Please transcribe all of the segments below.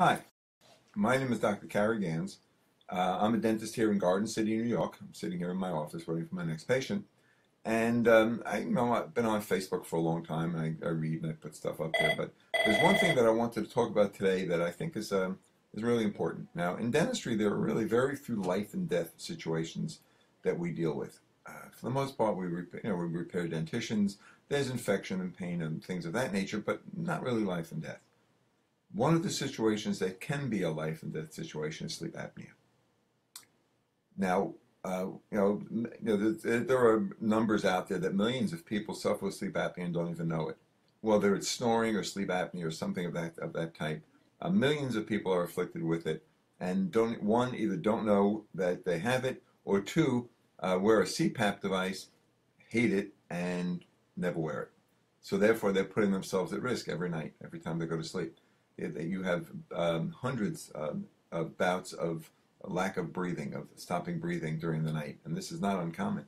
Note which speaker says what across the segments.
Speaker 1: Hi, my name is Dr. Carrie Gans. I'm a dentist here in Garden City, New York. I'm sitting here in my office waiting for my next patient. And I've been on Facebook for a long time, and I read and I put stuff up there. But there's one thing that I wanted to talk about today that I think is really important. Now, in dentistry, there are really very few life and death situations that we deal with. For the most part, we repair dentitions. There's infection and pain and things of that nature, but not really life and death. One of the situations that can be a life and death situation is sleep apnea. Now, there are numbers out there that millions of people suffer with sleep apnea and don't even know it. Whether it's snoring or sleep apnea or something of that type, millions of people are afflicted with it, and either don't know that they have it, or two, wear a CPAP device, hate it, and never wear it. So therefore, they're putting themselves at risk every night, every time they go to sleep. You have hundreds of bouts of lack of breathing, of stopping breathing during the night, and this is not uncommon.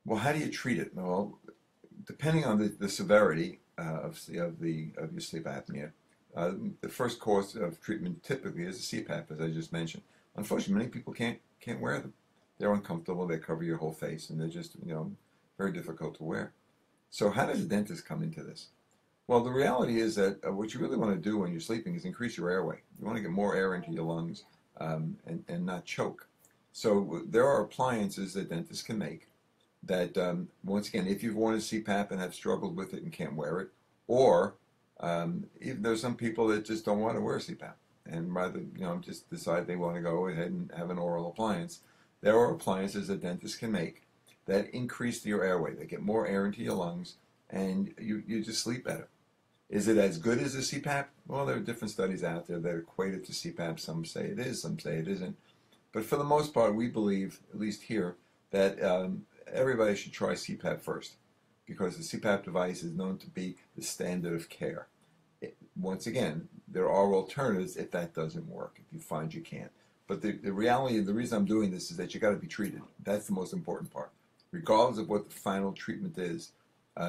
Speaker 1: Well, how do you treat it? Well, depending on the severity of your sleep apnea, the first course of treatment typically is a CPAP, as I just mentioned. Unfortunately, many people can't wear them. They're uncomfortable. They cover your whole face, and they're just very difficult to wear. So, how does a dentist come into this? Well, the reality is that what you really want to do when you're sleeping is increase your airway. You want to get more air into your lungs and not choke. So there are appliances that dentists can make that, once again, if you've worn a CPAP and have struggled with it and can't wear it, or even there's some people that just don't want to wear CPAP and rather just decide they want to go ahead and have an oral appliance. There are appliances that dentists can make that increase your airway. They get more air into your lungs, and you just sleep better. Is it as good as a CPAP? Well, there are different studies out there that equate it to CPAP. Some say it is, some say it isn't. But for the most part, we believe, at least here, that everybody should try CPAP first, because the CPAP device is known to be the standard of care. Once again, there are alternatives if that doesn't work, if you find you can't. But the reality, the reason I'm doing this is that you got to be treated. That's the most important part. Regardless of what the final treatment is,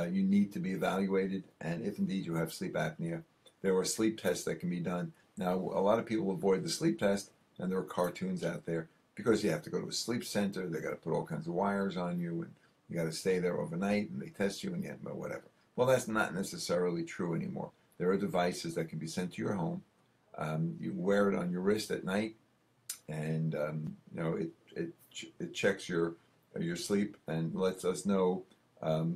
Speaker 1: you need to be evaluated, and if indeed you have sleep apnea, there are sleep tests that can be done. Now, a lot of people avoid the sleep test, and there are cartoons out there because you have to go to a sleep center. They got to put all kinds of wires on you, and you got to stay there overnight, and they test you, and whatever. Well, that's not necessarily true anymore. There are devices that can be sent to your home. You wear it on your wrist at night, and it checks your sleep and lets us know.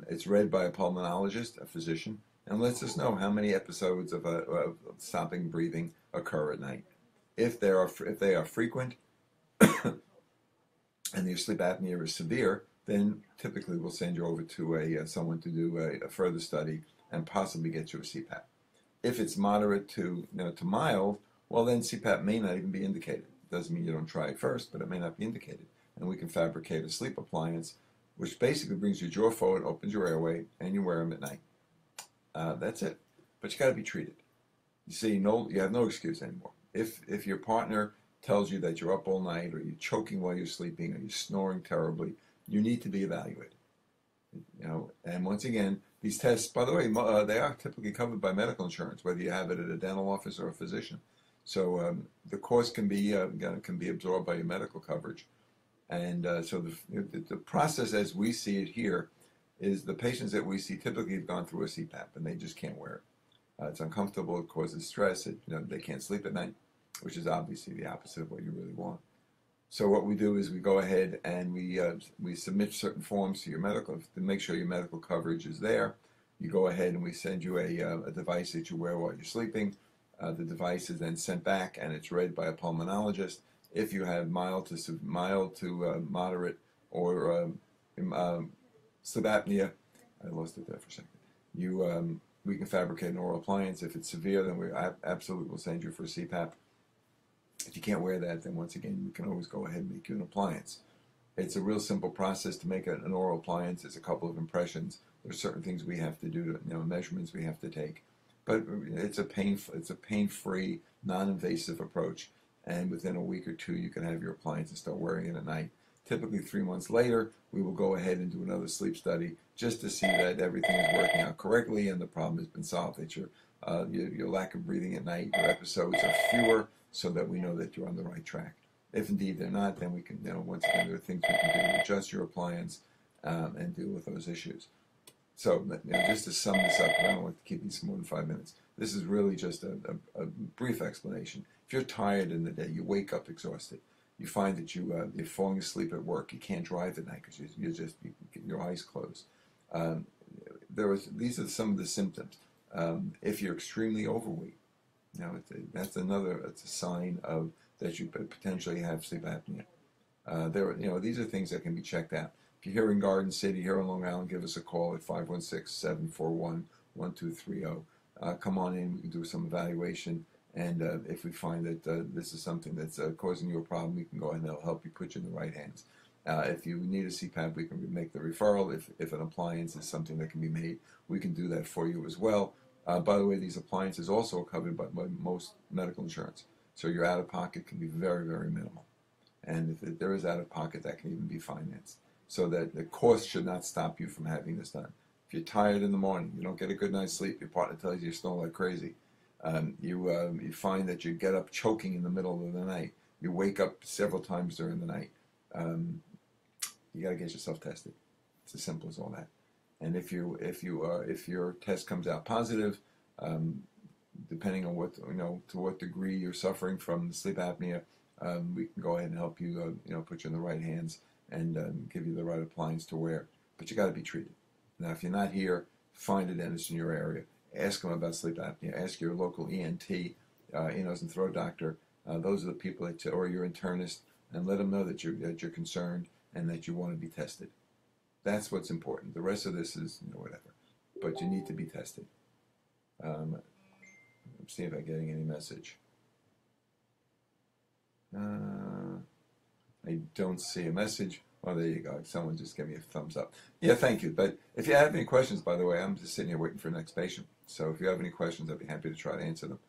Speaker 1: It's read by a pulmonologist, a physician, and lets us know how many episodes of stopping breathing occur at night. If they are frequent and your sleep apnea is severe, then typically we'll send you over to someone to do a further study and possibly get you a CPAP. If it's moderate to mild, well, then CPAP may not even be indicated. It doesn't mean you don't try it first, but it may not be indicated, and we can fabricate a sleep appliance which basically brings your jaw forward, opens your airway, and you wear them at night. That's it. But you got to be treated. You see, you have no excuse anymore. If your partner tells you that you're up all night, or you're choking while you're sleeping, or you're snoring terribly, you need to be evaluated. And once again, these tests, by the way, they are typically covered by medical insurance, whether you have it at a dental office or a physician. So the cost can be absorbed by your medical coverage. And so the process as we see it here is the patients that we see typically have gone through a CPAP and they just can't wear it. It's uncomfortable, it causes stress, they can't sleep at night, which is obviously the opposite of what you really want. So what we do is we go ahead and we submit certain forms to your medical to make sure your medical coverage is there. You go ahead and we send you a device that you wear while you're sleeping. The device is then sent back and it's read by a pulmonologist. If you have mild to moderate or sleep apnea, I lost it there for a second. We can fabricate an oral appliance. If it's severe, then we absolutely will send you for a CPAP. If you can't wear that, then once again, we can always go ahead and make you an appliance. It's a real simple process to make an oral appliance. It's a couple of impressions. There's certain things we have to do, measurements we have to take. But it's a pain-free, non-invasive approach. And within a week or two, you can have your appliance and start wearing it at night. Typically 3 months later, we will go ahead and do another sleep study just to see that everything is working out correctly and the problem has been solved, that your your lack of breathing at night, your episodes are fewer, so that we know that you're on the right track. If indeed they're not, then we can, once again, there are things we can do to adjust your appliance and deal with those issues. So, just to sum this up, I don't want to keep these more than 5 minutes. This is really just a brief explanation. If you're tired in the day, you wake up exhausted. You find that you're falling asleep at work. You can't drive at night because your eyes closed. These are some of the symptoms. If you're extremely overweight, it's a sign of that you potentially have sleep apnea. These are things that can be checked out. If you're here in Garden City, here in Long Island, give us a call at 516-741-1230. Come on in, we can do some evaluation, and if we find that this is something that's causing you a problem, we can go ahead and help you, put you in the right hands. If you need a CPAP, we can make the referral. If an appliance is something that can be made, we can do that for you as well. By the way, these appliances also are covered by most medical insurance, so your out-of-pocket can be very, very minimal. And if there is out-of-pocket, that can even be financed, so that the cost should not stop you from having this done. If you're tired in the morning, you don't get a good night's sleep, your partner tells you you're snoring like crazy, you find that you get up choking in the middle of the night, you wake up several times during the night, you got to get yourself tested. It's as simple as all that. And if your test comes out positive, depending on to what degree you're suffering from sleep apnea, we can go ahead and help you, put you in the right hands and give you the right appliance to wear. But you got to be treated. Now, if you're not here, find a dentist in your area. Ask them about sleep apnea. Ask your local ENT, ear, nose, and throat doctor. Those are the people or your internist, and let them know that you're concerned and that you want to be tested. That's what's important. The rest of this is whatever. But you need to be tested. Let's see if I'm getting any message. I don't see a message. Oh, there you go. Someone just gave me a thumbs up. Yeah, thank you. But if you have any questions, by the way, I'm just sitting here waiting for the next patient. So if you have any questions, I'd be happy to try to answer them.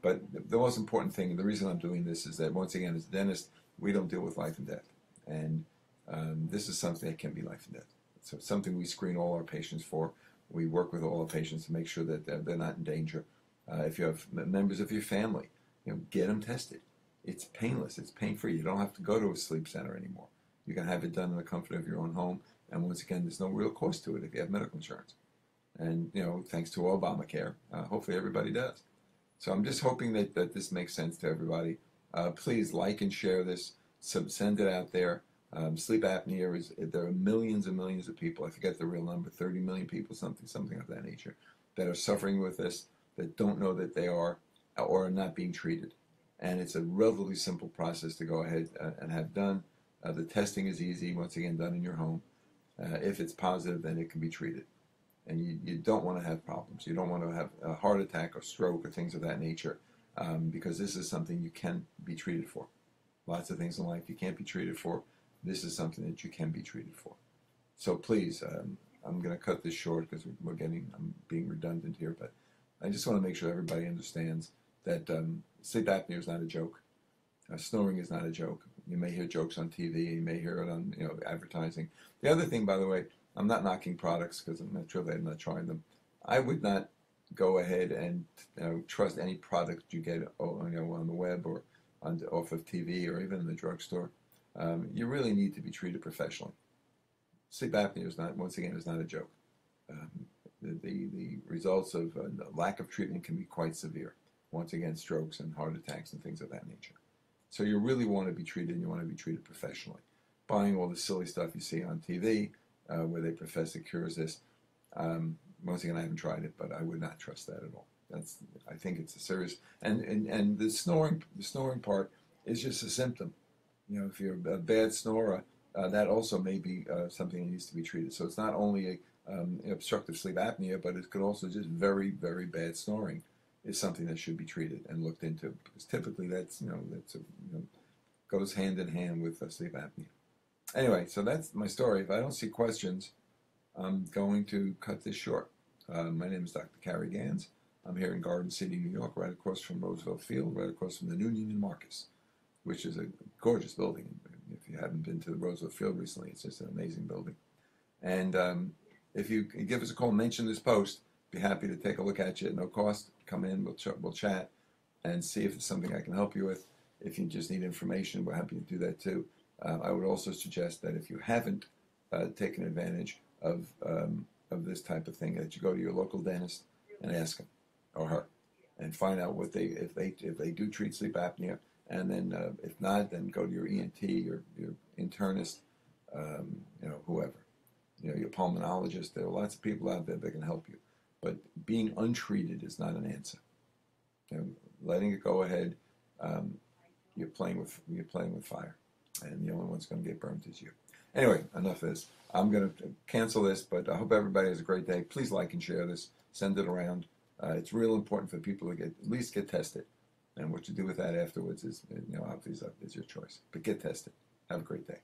Speaker 1: But the most important thing, and the reason I'm doing this, is that, once again, as a dentist, we don't deal with life and death. And this is something that can be life and death. So it's something we screen all our patients for. We work with all our patients to make sure that they're not in danger. If you have members of your family, get them tested. It's painless. It's pain-free. You don't have to go to a sleep center anymore. You can have it done in the comfort of your own home. And once again, there's no real cost to it if you have medical insurance. And, thanks to Obamacare, hopefully everybody does. So I'm just hoping that this makes sense to everybody. Please like and share this. Send it out there. Sleep apnea there are millions and millions of people, I forget the real number, 30 million people, something of that nature, that are suffering with this, that don't know that they are or are not being treated. And it's a relatively simple process to go ahead and have done. The testing is easy, once again, done in your home. If it's positive, then it can be treated. And you don't want to have problems. You don't want to have a heart attack or stroke or things of that nature, because this is something you can be treated for. Lots of things in life you can't be treated for. This is something that you can be treated for. So please, I'm going to cut this short because I'm being redundant here, but I just want to make sure everybody understands that sleep apnea is not a joke. Snoring is not a joke. You may hear jokes on TV, you may hear it on advertising. The other thing, by the way, I'm not knocking products because I'm not trying them. I would not go ahead and trust any product you get on the web or off of TV or even in the drugstore. You really need to be treated professionally. Sleep apnea is not a joke. The results of lack of treatment can be quite severe. Once again, strokes and heart attacks and things of that nature. So you really want to be treated, and you want to be treated professionally. Buying all the silly stuff you see on TV where they profess it cures this. Once again, I haven't tried it, but I would not trust that at all. I think it's a serious and the snoring part is just a symptom. If you're a bad snorer, that also may be something that needs to be treated. So it's not only obstructive sleep apnea, but it could also just very, very bad snoring is something that should be treated and looked into, because typically goes hand in hand with sleep apnea. Anyway, so that's my story. If I don't see questions, I'm going to cut this short. My name is Dr. Cary Gans. I'm here in Garden City, New York, right across from Roosevelt Field, right across from the new Neiman Marcus, which is a gorgeous building. If you haven't been to the Roosevelt Field recently, it's just an amazing building. And if you give us a call, mention this post, be happy to take a look at you at no cost. Come in, we'll chat and see if it's something I can help you with. If you just need information, we're happy to do that too. I would also suggest that if you haven't taken advantage of this type of thing, that you go to your local dentist and ask him or her, and find out what if they do treat sleep apnea, and then if not, then go to your ENT or your internist, whoever, your pulmonologist. There are lots of people out there that can help you, but being untreated is not an answer. Letting it go ahead, you're playing with fire, and the only one's going to get burnt is you. Anyway, enough of this. I'm going to cancel this, but I hope everybody has a great day. Please like and share this. Send it around. It's real important for people to at least get tested, and what you do with that afterwards is, obviously, is your choice. But get tested. Have a great day.